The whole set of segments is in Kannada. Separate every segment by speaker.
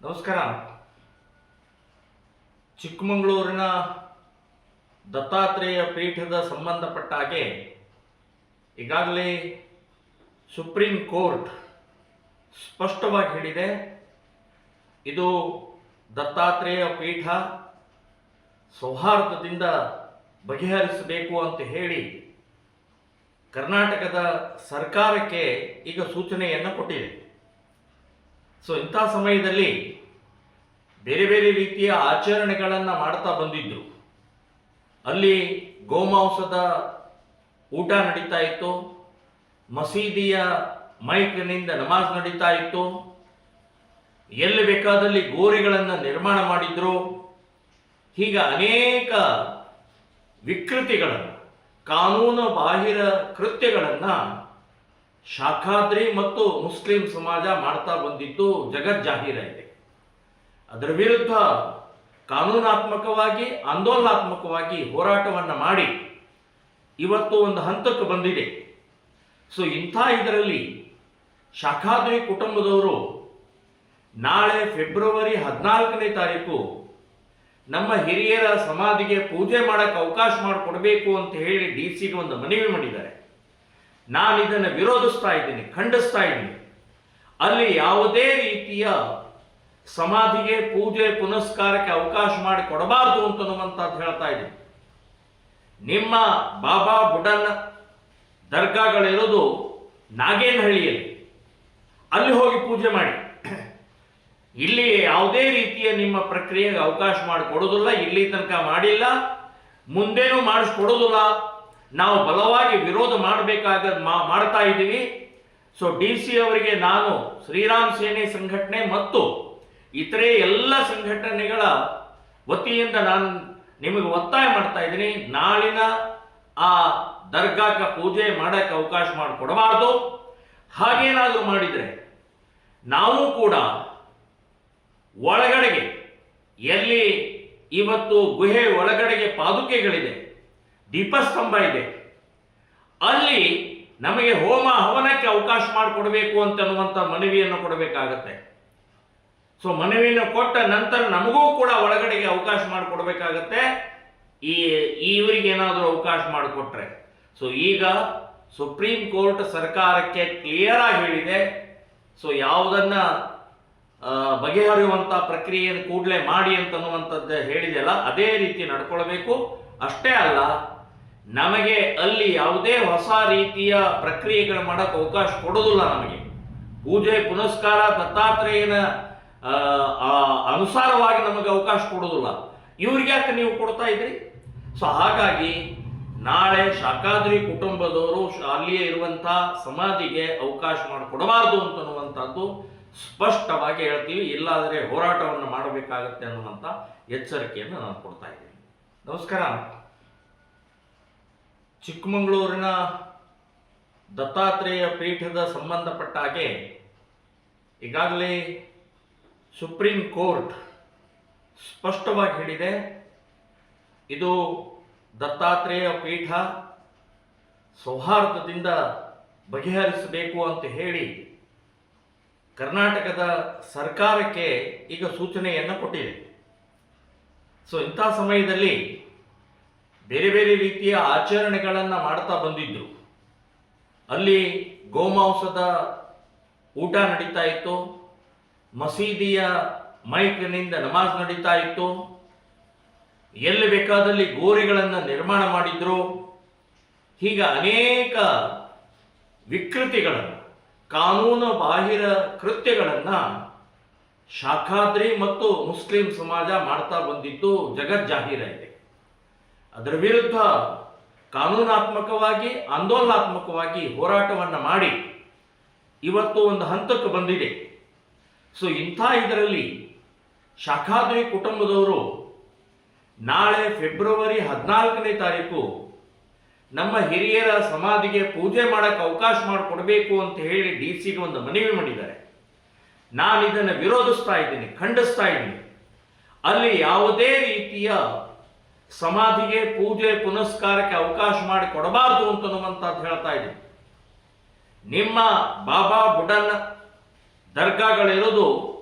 Speaker 1: ನಮಸ್ಕಾರ. ಚಿಕ್ಕಮಗಳೂರಿನ ದತ್ತಾತ್ರೇಯ ಪೀಠದ ಸಂಬಂಧಪಟ್ಟ ಹಾಗೆ ಈಗಾಗಲೇ ಸುಪ್ರೀಂ ಕೋರ್ಟ್ ಸ್ಪಷ್ಟವಾಗಿ ಹೇಳಿದೆ, ಇದು ದತ್ತಾತ್ರೇಯ ಪೀಠ ಸೌಹಾರ್ದದಿಂದ ಬಗೆಹರಿಸಬೇಕು ಅಂತ ಹೇಳಿ ಕರ್ನಾಟಕದ ಸರ್ಕಾರಕ್ಕೆ ಈಗ ಸೂಚನೆಯನ್ನು ಕೊಟ್ಟಿದೆ. ಸೊ ಇಂಥ ಸಮಯದಲ್ಲಿ ಬೇರೆ ಬೇರೆ ರೀತಿಯ ಆಚರಣೆಗಳನ್ನು ಮಾಡ್ತಾ ಬಂದಿದ್ರು. ಅಲ್ಲಿ ಗೋಮಾಂಸದ ಊಟ ನಡೀತಾ ಇತ್ತು, ಮಸೀದಿಯ ಮೈಕ್ನಿಂದ ನಮಾಜ್ ನಡೀತಾ ಇತ್ತು, ಎಲ್ಲಿ ಬೇಕಾದಲ್ಲಿ ಗೋರಿಗಳನ್ನು ನಿರ್ಮಾಣ ಮಾಡಿದ್ರು. ಹೀಗೆ ಅನೇಕ ವಿಕೃತಿಗಳನ್ನು, ಕಾನೂನು ಬಾಹಿರ ಕೃತ್ಯಗಳನ್ನು ಶಾಖಾದ್ರಿ ಮತ್ತು ಮುಸ್ಲಿಂ ಸಮಾಜ ಮಾಡ್ತಾ ಬಂದಿದ್ದು ಜಗಜ್ಜಾಹೀರಾಗಿದೆ. ಅದರ ವಿರುದ್ಧ ಕಾನೂನಾತ್ಮಕವಾಗಿ ಆಂದೋಲನಾತ್ಮಕವಾಗಿ ಹೋರಾಟವನ್ನು ಮಾಡಿ ಇವತ್ತು ಒಂದು ಹಂತಕ್ಕೆ ಬಂದಿದೆ. ಸೊ ಇಂಥ ಇದರಲ್ಲಿ ಶಾಖಾದ್ರಿ ಕುಟುಂಬದವರು ನಾಳೆ ಫೆಬ್ರವರಿ 14ನೇ ತಾರೀಕು ನಮ್ಮ ಹಿರಿಯರ ಸಮಾಧಿಗೆ ಪೂಜೆ ಮಾಡೋಕ್ಕೆ ಅವಕಾಶ ಮಾಡಿಕೊಡ್ಬೇಕು ಅಂತ ಹೇಳಿ DC ಗೆ ಒಂದು ಮನವಿ ಮಾಡಿದ್ದಾರೆ. ನಾನು ಇದನ್ನು ವಿರೋಧಿಸ್ತಾ ಇದ್ದೀನಿ, ಖಂಡಿಸ್ತಾ ಇದ್ದೀನಿ. ಅಲ್ಲಿ ಯಾವುದೇ ರೀತಿಯ ಸಮಾಧಿಗೆ ಪೂಜೆ ಪುನಸ್ಕಾರಕ್ಕೆ ಅವಕಾಶ ಮಾಡಿ ಕೊಡಬಾರ್ದು ಅಂತನ್ನುವಂಥದ್ದು ಹೇಳ್ತಾ ಇದ್ದೀನಿ. ನಿಮ್ಮ ಬಾಬಾ ಬುಡನ್ ದರ್ಗಾಗಳಿರೋದು ನಾಗೇನಹಳ್ಳಿಯಲ್ಲಿ, ಅಲ್ಲಿ ಹೋಗಿ ಪೂಜೆ ಮಾಡಿ. ಇಲ್ಲಿ ಯಾವುದೇ ರೀತಿಯ ನಿಮ್ಮ ಪ್ರಕ್ರಿಯೆಗೆ ಅವಕಾಶ ಮಾಡಿಕೊಡೋದಿಲ್ಲ, ಇಲ್ಲಿ ತನಕ ಮಾಡಿಲ್ಲ, ಮುಂದೇನೂ ಮಾಡಿಸ್ಕೊಡೋದಿಲ್ಲ. ನಾವು ಬಲವಾಗಿ ವಿರೋಧ ಮಾಡ್ತಾ ಇದ್ದೀವಿ. ಸೊ DC ಅವರಿಗೆ ನಾನು ಶ್ರೀರಾಮ್ ಸೇನೆ ಸಂಘಟನೆ ಮತ್ತು ಇತರೆ ಎಲ್ಲ ಸಂಘಟನೆಗಳ ವತಿಯಿಂದ ನಾನು ನಿಮಗೆ ಒತ್ತಾಯ ಮಾಡ್ತಾ ಇದ್ದೀನಿ, ನಾಳಿನ ಆ ದರ್ಗಾಕ್ಕೆ ಪೂಜೆ ಮಾಡೋಕ್ಕೆ ಅವಕಾಶ ಮಾಡಿಕೊಡಬಾರ್ದು. ಹಾಗೇನಾದರೂ ಮಾಡಿದರೆ ನಾವು ಕೂಡ ಒಳಗಡೆಗೆ, ಎಲ್ಲಿ ಇವತ್ತು ಗುಹೆ ಒಳಗಡೆಗೆ ಪಾದುಕೆಗಳಿದೆ, ದೀಪಸ್ತಂಭ ಇದೆ, ಅಲ್ಲಿ ನಮಗೆ ಹೋಮ ಹವನಕ್ಕೆ ಅವಕಾಶ ಮಾಡಿಕೊಡಬೇಕು ಅಂತನ್ನುವಂಥ ಮನವಿಯನ್ನು ಕೊಡಬೇಕಾಗತ್ತೆ. ಸೊ ಮನವಿಯನ್ನು ಕೊಟ್ಟ ನಂತರ ನಮಗೂ ಕೂಡ ಒಳಗಡೆಗೆ ಅವಕಾಶ ಮಾಡಿಕೊಡ್ಬೇಕಾಗತ್ತೆ, ಇವರಿಗೆ ಏನಾದರೂ ಅವಕಾಶ ಮಾಡಿಕೊಟ್ರೆ. ಸೊ ಈಗ ಸುಪ್ರೀಂ ಕೋರ್ಟ್ ಸರ್ಕಾರಕ್ಕೆ ಕ್ಲಿಯರ್ ಆಗಿ ಹೇಳಿದೆ. ಸೊ ಯಾವುದನ್ನ ಬಗೆಹರಿಯುವಂಥ ಪ್ರಕ್ರಿಯೆಯನ್ನು ಕೂಡಲೇ ಮಾಡಿ ಅಂತನ್ನುವಂಥದ್ದು ಹೇಳಿದೆಯಲ್ಲ, ಅದೇ ರೀತಿ ನಡ್ಕೊಳ್ಬೇಕು. ಅಷ್ಟೇ ಅಲ್ಲ, ನಮಗೆ ಅಲ್ಲಿ ಯಾವುದೇ ಹೊಸ ರೀತಿಯ ಪ್ರಕ್ರಿಯೆಗಳು ಮಾಡೋಕ್ಕೆ ಅವಕಾಶ ಕೊಡೋದಿಲ್ಲ. ನಮಗೆ ಪೂಜೆ ಪುನಸ್ಕಾರ ದತ್ತಾತ್ರೇಯನ ಅನುಸಾರವಾಗಿ ನಮಗೆ ಅವಕಾಶ ಕೊಡೋದಿಲ್ಲ. ಇವ್ರಿಗೆ ಯಾಕೆ ನೀವು ಕೊಡ್ತಾ ಇದ್ರಿ? ಸೊ ಹಾಗಾಗಿ ನಾಳೆ ಶಾಖಾದ್ರಿ ಕುಟುಂಬದವರು ಅಲ್ಲಿಯೇ ಇರುವಂಥ ಸಮಾಧಿಗೆ ಅವಕಾಶ ಮಾಡಿಕೊಡಬಾರ್ದು ಅಂತನ್ನುವಂಥದ್ದು ಸ್ಪಷ್ಟವಾಗಿ ಹೇಳ್ತೀವಿ. ಇಲ್ಲಾದರೆ ಹೋರಾಟವನ್ನು ಮಾಡಬೇಕಾಗತ್ತೆ ಅನ್ನುವಂಥ ಎಚ್ಚರಿಕೆಯನ್ನು ನಾನು ಕೊಡ್ತಾ ಇದ್ದೀನಿ. ನಮಸ್ಕಾರ. ಚಿಕ್ಕಮಗಳೂರಿನ ದತ್ತಾತ್ರೇಯ ಪೀಠದ ಸಂಬಂಧಪಟ್ಟ ಹಾಗೆ ಈಗಾಗಲೇ ಸುಪ್ರೀಂ ಕೋರ್ಟ್ ಸ್ಪಷ್ಟವಾಗಿ ಹೇಳಿದೆ, ಇದು ದತ್ತಾತ್ರೇಯ ಪೀಠ ಸೌಹಾರ್ದದಿಂದ ಬಗೆಹರಿಸಬೇಕು ಅಂತ ಹೇಳಿ ಕರ್ನಾಟಕದ ಸರ್ಕಾರಕ್ಕೆ ಈಗ ಸೂಚನೆಯನ್ನು ಕೊಟ್ಟಿದೆ. ಸೊ ಇಂಥ ಸಮಯದಲ್ಲಿ ಬೇರೆ ಬೇರೆ ರೀತಿಯ ಆಚರಣೆಗಳನ್ನು ಮಾಡ್ತಾ ಬಂದಿದ್ರು. ಅಲ್ಲಿ ಗೋಮಾಂಸದ ಊಟ ನಡೀತಾ ಇತ್ತು, ಮಸೀದಿಯ ಮೈಕ್ನಿಂದ ನಮಾಜ್ ನಡೀತಾ ಇತ್ತು, ಎಲ್ಲಿ ಬೇಕಾದಲ್ಲಿ ಗೋರಿಗಳನ್ನು ನಿರ್ಮಾಣ ಮಾಡಿದ್ರು. ಹೀಗೆ ಅನೇಕ ವಿಕೃತಿಗಳನ್ನು, ಕಾನೂನು ಬಾಹಿರ ಕೃತ್ಯಗಳನ್ನು ಶಾಖಾದ್ರಿ ಮತ್ತು ಮುಸ್ಲಿಂ ಸಮಾಜ ಮಾಡ್ತಾ ಬಂದಿದ್ದು ಜಗಜ್ಜಾಹೀರಾಗಿದೆ. ಅದರ ವಿರುದ್ಧ ಕಾನೂನಾತ್ಮಕವಾಗಿ ಆಂದೋಲನಾತ್ಮಕವಾಗಿ ಹೋರಾಟವನ್ನು ಮಾಡಿ ಇವತ್ತು ಒಂದು ಹಂತಕ್ಕೆ ಬಂದಿದೆ. ಸೊ ಇಂಥ ಇದರಲ್ಲಿ ಶಾಖಾದ್ರಿ ಕುಟುಂಬದವರು ನಾಳೆ ಫೆಬ್ರವರಿ 14ನೇ ತಾರೀಕು ನಮ್ಮ ಹಿರಿಯರ ಸಮಾಧಿಗೆ ಪೂಜೆ ಮಾಡೋಕ್ಕೆ ಅವಕಾಶ ಮಾಡಿಕೊಡ್ಬೇಕು ಅಂತ ಹೇಳಿ DC ಗೆ ಒಂದು ಮನವಿ ಮಾಡಿದ್ದಾರೆ. ನಾನು ಇದನ್ನು ವಿರೋಧಿಸ್ತಾ ಇದ್ದೀನಿ, ಖಂಡಿಸ್ತಾ ಇದ್ದೀನಿ. ಅಲ್ಲಿ ಯಾವುದೇ ರೀತಿಯ ಸಮಾಧಿಗೆ ಪೂಜೆ ಪುನಸ್ಕಾರಕ್ಕೆ ಅವಕಾಶ ಮಾಡಿ ಕೊಡಬಾರ್ದು ಅಂತನ್ನುವಂಥದ್ದು ಹೇಳ್ತಾ ಇದ್ದೀನಿ. ನಿಮ್ಮ ಬಾಬಾ ಬುಡನ್ ದರ್ಗಾಗಳಿರೋದು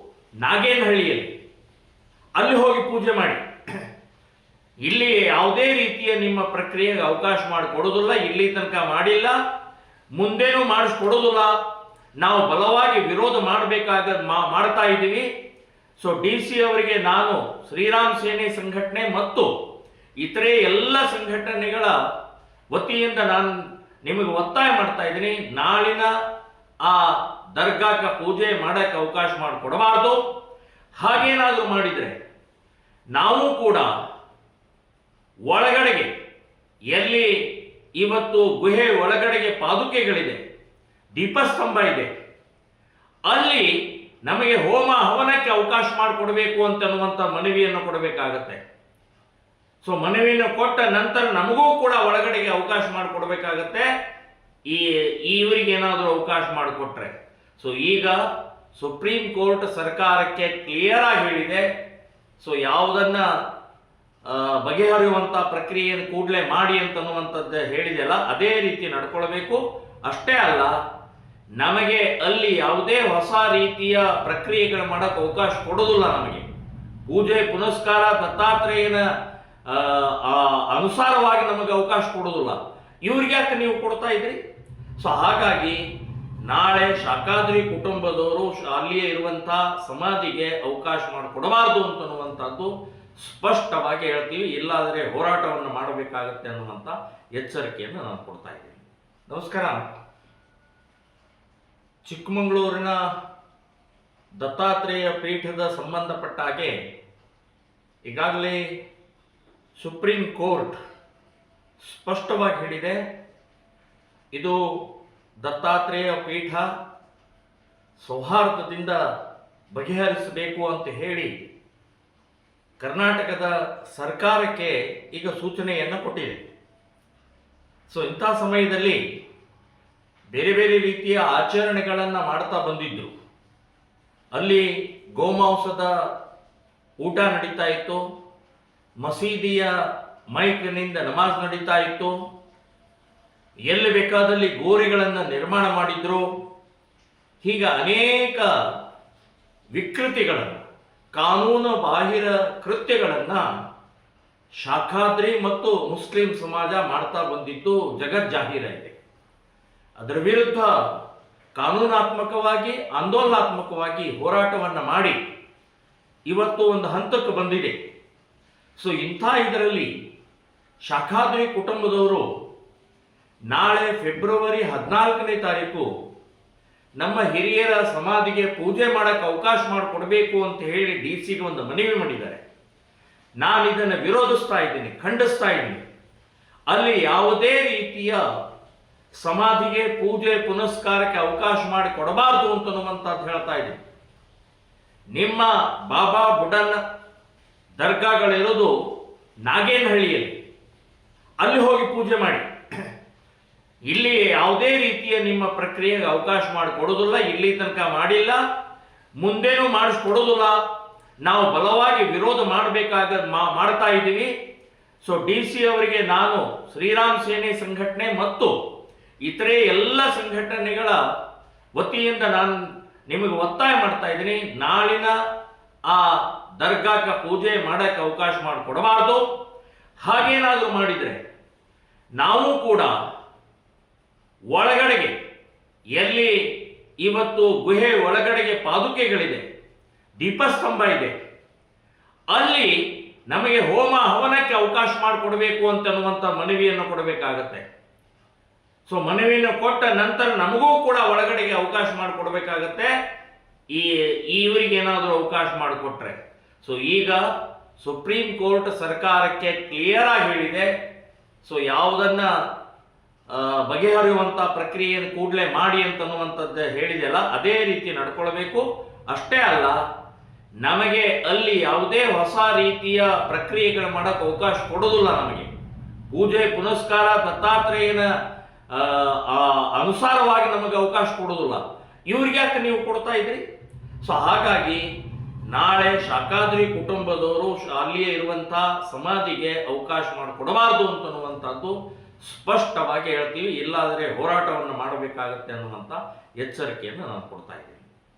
Speaker 1: ನಾಗೇನಹಳ್ಳಿಯಲ್ಲಿ ಅಲ್ಲಿ ಹೋಗಿ ಪೂಜೆ ಮಾಡಿ. ಇಲ್ಲಿ ಯಾವುದೇ ರೀತಿಯ ನಿಮ್ಮ ಪ್ರಕ್ರಿಯೆಗೆ ಅವಕಾಶ ಮಾಡಿಕೊಡೋದಿಲ್ಲ, ಇಲ್ಲಿ ತನಕ ಮಾಡಿಲ್ಲ, ಮುಂದೇನೂ ಮಾಡಿಸ್ಕೊಡೋದಿಲ್ಲ. ನಾವು ಬಲವಾಗಿ ವಿರೋಧ ಮಾಡ್ತಾ ಇದ್ದೀವಿ. ಸೊ DC ಅವರಿಗೆ ನಾನು ಶ್ರೀರಾಮ್ ಸೇನೆ ಸಂಘಟನೆ ಮತ್ತು ಇತರೆ ಎಲ್ಲ ಸಂಘಟನೆಗಳ ವತಿಯಿಂದ ನಾನು ನಿಮಗೆ ಒತ್ತಾಯ ಮಾಡ್ತಾ ಇದ್ದೀನಿ, ನಾಳಿನ ಆ ದರ್ಗಾಕ್ಕೆ ಪೂಜೆ ಮಾಡಕ್ಕೆ ಅವಕಾಶ ಮಾಡಿಕೊಡಬಾರ್ದು. ಹಾಗೇನಾದರೂ ಮಾಡಿದರೆ ನಾವು ಕೂಡ ಒಳಗಡೆಗೆ, ಎಲ್ಲಿ ಇವತ್ತು ಗುಹೆ ಒಳಗಡೆಗೆ ಪಾದುಕೆಗಳಿದೆ, ದೀಪಸ್ತಂಭ ಇದೆ, ಅಲ್ಲಿ ನಮಗೆ ಹೋಮ ಹವನಕ್ಕೆ ಅವಕಾಶ ಮಾಡಿಕೊಡಬೇಕು ಅಂತನ್ನುವಂಥ ಮನವಿಯನ್ನು ಕೊಡಬೇಕಾಗತ್ತೆ. ಸೊ ಮನವಿಯನ್ನು ಕೊಟ್ಟ ನಂತರ ನಮಗೂ ಕೂಡ ಒಳಗಡೆಗೆ ಅವಕಾಶ ಮಾಡಿಕೊಡ್ಬೇಕಾಗತ್ತೆ. ಇವರಿಗೆ ಏನಾದರೂ ಅವಕಾಶ ಮಾಡಿಕೊಟ್ರೆ. ಸೊ ಈಗ ಸುಪ್ರೀಂ ಕೋರ್ಟ್ ಸರ್ಕಾರಕ್ಕೆ ಕ್ಲಿಯರ್ ಆಗಿ ಹೇಳಿದೆ. ಸೊ ಯಾವುದನ್ನ ಬಗೆಹರಿಯುವಂಥ ಪ್ರಕ್ರಿಯೆಯನ್ನು ಕೂಡಲೇ ಮಾಡಿ ಅಂತನ್ನುವಂಥದ್ದು ಹೇಳಿದೆಯಲ್ಲ, ಅದೇ ರೀತಿ ನಡ್ಕೊಳ್ಬೇಕು. ಅಷ್ಟೇ ಅಲ್ಲ, ನಮಗೆ ಅಲ್ಲಿ ಯಾವುದೇ ಹೊಸ ರೀತಿಯ ಪ್ರಕ್ರಿಯೆಗಳು ಮಾಡೋಕ್ಕೆ ಅವಕಾಶ ಕೊಡೋದಿಲ್ಲ. ನಮಗೆ ಪೂಜೆ ಪುನಸ್ಕಾರ ದತ್ತಾತ್ರೇಯನ ಅನುಸಾರವಾಗಿ ನಮಗೆ ಅವಕಾಶ ಕೊಡೋದಿಲ್ಲ. ಇವ್ರಿಗೆ ಯಾಕೆ ನೀವು ಕೊಡ್ತಾ ಇದ್ರಿ? ಸೊ ಹಾಗಾಗಿ ನಾಳೆ ಶಾಖಾದ್ರಿ ಕುಟುಂಬದವರು ಅಲ್ಲಿಯೇ ಇರುವಂಥ ಸಮಾಧಿಗೆ ಅವಕಾಶ ಮಾಡಿಕೊಡಬಾರ್ದು ಅಂತನ್ನುವಂಥದ್ದು ಸ್ಪಷ್ಟವಾಗಿ ಹೇಳ್ತೀವಿ. ಇಲ್ಲಾದರೆ ಹೋರಾಟವನ್ನು ಮಾಡಬೇಕಾಗತ್ತೆ ಅನ್ನುವಂಥ ಎಚ್ಚರಿಕೆಯನ್ನು ನಾನು ಕೊಡ್ತಾ ಇದ್ದೀನಿ. ನಮಸ್ಕಾರ. ಚಿಕ್ಕಮಗಳೂರಿನ ದತ್ತಾತ್ರೇಯ ಪೀಠದ ಸಂಬಂಧಪಟ್ಟ ಹಾಗೆ ಈಗಾಗಲೇ ಸುಪ್ರೀಂ ಕೋರ್ಟ್ ಸ್ಪಷ್ಟವಾಗಿ ಹೇಳಿದೆ, ಇದು ದತ್ತಾತ್ರೇಯ ಪೀಠ ಸೌಹಾರ್ದದಿಂದ ಬಗೆಹರಿಸಬೇಕು ಅಂತ ಹೇಳಿ ಕರ್ನಾಟಕದ ಸರ್ಕಾರಕ್ಕೆ ಈಗ ಸೂಚನೆಯನ್ನು ಕೊಟ್ಟಿದೆ. ಸೊ ಇಂಥ ಸಮಯದಲ್ಲಿ ಬೇರೆ ಬೇರೆ ರೀತಿಯ ಆಚರಣೆಗಳನ್ನು ಮಾಡ್ತಾ ಬಂದಿದ್ರು. ಅಲ್ಲಿ ಗೋಮಾಂಸದ ಊಟ ನಡೀತಾ ಇತ್ತು, ಮಸೀದಿಯ ಮೈಕ್ನಿಂದ ನಮಾಜ್ ನಡೀತಾ ಇತ್ತು, ಎಲ್ಲಿ ಬೇಕಾದಲ್ಲಿ ಗೋರಿಗಳನ್ನು ನಿರ್ಮಾಣ ಮಾಡಿದ್ರು. ಹೀಗೆ ಅನೇಕ ವಿಕೃತಿಗಳನ್ನು, ಕಾನೂನು ಬಾಹಿರ ಕೃತ್ಯಗಳನ್ನು ಶಾಖಾದ್ರಿ ಮತ್ತು ಮುಸ್ಲಿಂ ಸಮಾಜ ಮಾಡ್ತಾ ಬಂದಿದ್ದು ಜಗಜ್ಜಾಹೀರಾಗಿದೆ. ಅದರ ವಿರುದ್ಧ ಕಾನೂನಾತ್ಮಕವಾಗಿ ಆಂದೋಲನಾತ್ಮಕವಾಗಿ ಹೋರಾಟವನ್ನು ಮಾಡಿ ಇವತ್ತು ಒಂದು ಹಂತಕ್ಕೆ ಬಂದಿದೆ. ಸೊ ಇಂಥ ಇದರಲ್ಲಿ ಶಾಖಾದ್ರಿ ಕುಟುಂಬದವರು ನಾಳೆ ಫೆಬ್ರವರಿ 14ನೇ ತಾರೀಕು ನಮ್ಮ ಹಿರಿಯರ ಸಮಾಧಿಗೆ ಪೂಜೆ ಮಾಡೋಕ್ಕೆ ಅವಕಾಶ ಮಾಡಿಕೊಡ್ಬೇಕು ಅಂತ ಹೇಳಿ DC ಒಂದು ಮನವಿ ಮಾಡಿದ್ದಾರೆ. ನಾನು ಇದನ್ನು ವಿರೋಧಿಸ್ತಾ ಇದ್ದೀನಿ, ಖಂಡಿಸ್ತಾ ಇದ್ದೀನಿ. ಅಲ್ಲಿ ಯಾವುದೇ ರೀತಿಯ ಸಮಾಧಿಗೆ ಪೂಜೆ ಪುನಸ್ಕಾರಕ್ಕೆ ಅವಕಾಶ ಮಾಡಿ ಕೊಡಬಾರ್ದು ಅಂತನ್ನುವಂಥದ್ದು ಹೇಳ್ತಾ ಇದ್ದೀನಿ. ನಿಮ್ಮ ಬಾಬಾ ಬುಡನ್ ದರ್ಗಾಗಳಿರೋದು ನಾಗೇನಹಳ್ಳಿಯಲ್ಲಿ, ಅಲ್ಲಿ ಹೋಗಿ ಪೂಜೆ ಮಾಡಿ. ಇಲ್ಲಿ ಯಾವುದೇ ರೀತಿಯ ನಿಮ್ಮ ಪ್ರಕ್ರಿಯೆಗೆ ಅವಕಾಶ ಮಾಡಿಕೊಡೋದಿಲ್ಲ, ಇಲ್ಲಿ ತನಕ ಮಾಡಿಲ್ಲ, ಮುಂದೇನೂ ಮಾಡಿಸ್ಕೊಡೋದಿಲ್ಲ. ನಾವು ಬಲವಾಗಿ ವಿರೋಧ ಮಾಡ್ತಾ ಇದ್ದೀವಿ. ಸೊ DC ಅವರಿಗೆ ನಾನು ಶ್ರೀರಾಮ್ ಸೇನೆ ಸಂಘಟನೆ ಮತ್ತು ಇತರೆ ಎಲ್ಲ ಸಂಘಟನೆಗಳ ವತಿಯಿಂದ ನಾನು ನಿಮಗೆ ಒತ್ತಾಯ ಮಾಡ್ತಾ ಇದ್ದೀನಿ, ನಾಳಿನ ಆ ದರ್ಗಾಕ್ಕೆ ಪೂಜೆ ಮಾಡಕ್ಕೆ ಅವಕಾಶ ಮಾಡಿಕೊಡಬಾರ್ದು. ಹಾಗೇನಾದರೂ ಮಾಡಿದರೆ ನಾವು ಕೂಡ ಒಳಗಡೆಗೆ, ಎಲ್ಲಿ ಇವತ್ತು ಗುಹೆ ಒಳಗಡೆಗೆ ಪಾದುಕೆಗಳಿದೆ, ದೀಪಸ್ತಂಭ ಇದೆ, ಅಲ್ಲಿ ನಮಗೆ ಹೋಮ ಹವನಕ್ಕೆ ಅವಕಾಶ ಮಾಡಿಕೊಡಬೇಕು ಅಂತನ್ನುವಂಥ ಮನವಿಯನ್ನು ಕೊಡಬೇಕಾಗತ್ತೆ. ಸೊ ಮನವಿಯನ್ನು ಕೊಟ್ಟ ನಂತರ ನಮಗೂ ಕೂಡ ಒಳಗಡೆಗೆ ಅವಕಾಶ ಮಾಡಿಕೊಡ್ಬೇಕಾಗತ್ತೆ. ಇವರಿಗೆ ಏನಾದರೂ ಅವಕಾಶ ಮಾಡಿಕೊಟ್ರೆ. ಸೊ ಈಗ ಸುಪ್ರೀಂ ಕೋರ್ಟ್ ಸರ್ಕಾರಕ್ಕೆ ಕ್ಲಿಯರ್ ಆಗಿ ಹೇಳಿದೆ. ಸೊ ಯಾವುದನ್ನ ಬಗೆಹರಿಯುವಂಥ ಪ್ರಕ್ರಿಯೆಯನ್ನು ಕೂಡಲೇ ಮಾಡಿ ಅಂತನ್ನುವಂಥದ್ದು ಹೇಳಿದೆಯಲ್ಲ, ಅದೇ ರೀತಿ ನಡ್ಕೊಳ್ಬೇಕು. ಅಷ್ಟೇ ಅಲ್ಲ, ನಮಗೆ ಅಲ್ಲಿ ಯಾವುದೇ ಹೊಸ ರೀತಿಯ ಪ್ರಕ್ರಿಯೆಗಳು ಮಾಡೋಕ್ಕೆ ಅವಕಾಶ ಕೊಡೋದಿಲ್ಲ. ನಮಗೆ ಪೂಜೆ ಪುನಸ್ಕಾರ ದತ್ತಾತ್ರೇಯನ ಅನುಸಾರವಾಗಿ ನಮಗೆ ಅವಕಾಶ ಕೊಡೋದಿಲ್ಲ. ಇವ್ರಿಗೆ ಯಾಕೆ ನೀವು ಕೊಡ್ತಾ ಇದ್ರಿ? ಸೊ ಹಾಗಾಗಿ ನಾಳೆ ಶಾಖಾದ್ರಿ ಕುಟುಂಬದವರು ಅಲ್ಲಿಯೇ ಇರುವಂಥ ಸಮಾಧಿಗೆ ಅವಕಾಶ ಮಾಡಿಕೊಡಬಾರ್ದು ಅಂತನ್ನುವಂಥದ್ದು ಸ್ಪಷ್ಟವಾಗಿ ಹೇಳ್ತೀವಿ. ಇಲ್ಲಾದರೆ ಹೋರಾಟವನ್ನು ಮಾಡಬೇಕಾಗತ್ತೆ ಅನ್ನುವಂಥ ಎಚ್ಚರಿಕೆಯನ್ನು ನಾನು ಕೊಡ್ತಾ ಇದ್ದೀನಿ.